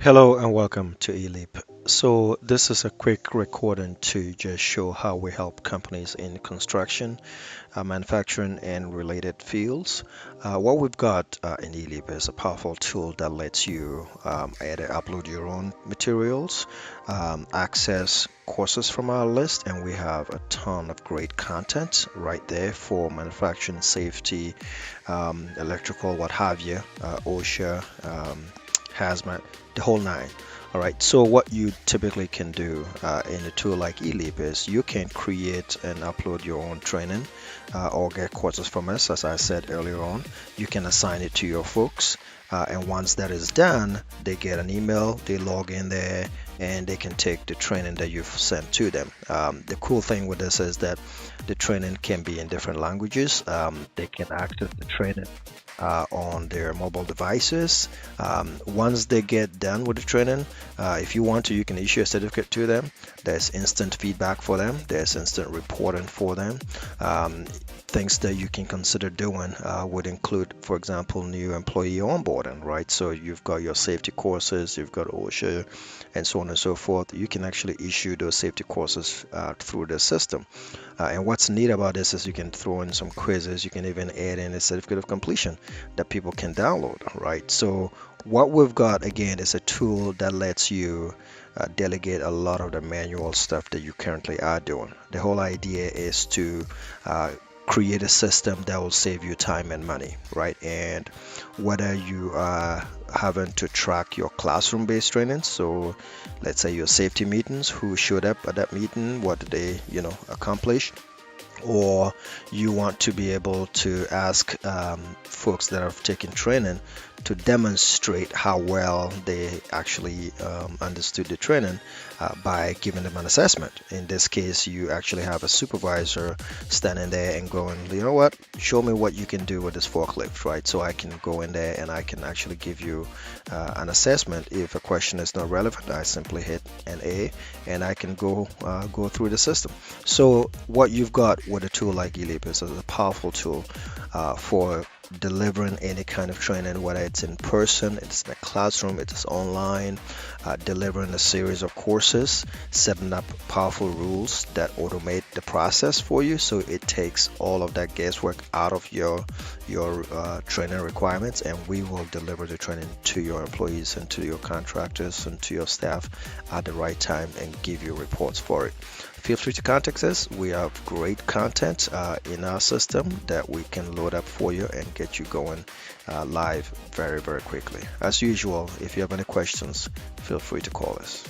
Hello and welcome to eLeaP. So this is a quick recording to just show how we help companies in construction, manufacturing, and related fields. What we've got in eLeaP is a powerful tool that lets you either upload your own materials, access courses from our list, and we have a ton of great content right there for manufacturing, safety, electrical, what have you, OSHA, hazmat, the whole nine. All right, so what you typically can do in a tool like eLeaP is you can create and upload your own training or get courses from us. As I said earlier on, you can assign it to your folks, and once that is done, they get an email, they log in there, and they can take the training that you've sent to them. The cool thing with this is that the training can be in different languages. They can access the training on their mobile devices. Once they get done with the training, if you want to, you can issue a certificate to them. There's instant feedback for them. There's instant reporting for them. Things that you can consider doing would include, for example, new employee onboarding, right? So you've got your safety courses, you've got OSHA, and so on and so forth. You can actually issue those safety courses through the system. And what's neat about this is you can throw in some quizzes. You can even add in a certificate of completion that people can download, right? So what we've got again is a tool that lets you delegate a lot of the manual stuff that you currently are doing. The whole idea is to create a system that will save you time and money, right? And whether you are having to track your classroom-based training, so let's say your safety meetings, who showed up at that meeting, what did they, accomplish, or you want to be able to ask folks that have taken training to demonstrate how well they actually understood the training by giving them an assessment. In this case, you actually have a supervisor standing there and going, you know what, show me what you can do with this forklift, right? So I can go in there and I can actually give you an assessment. If a question is not relevant, I simply hit an A and I can go through the system. So what you've got with a tool like eLeaP is a powerful tool for delivering any kind of training, whether it's in person, it's in a classroom, it's online, delivering a series of courses, setting up powerful rules that automate the process for you, so it takes all of that guesswork out of your training requirements, and we will deliver the training to your employees and to your contractors and to your staff at the right time and give you reports for it. Feel free to contact us. We have great content in our system that we can load up for you and get you going live very, very quickly. As usual, if you have any questions, feel free to call us.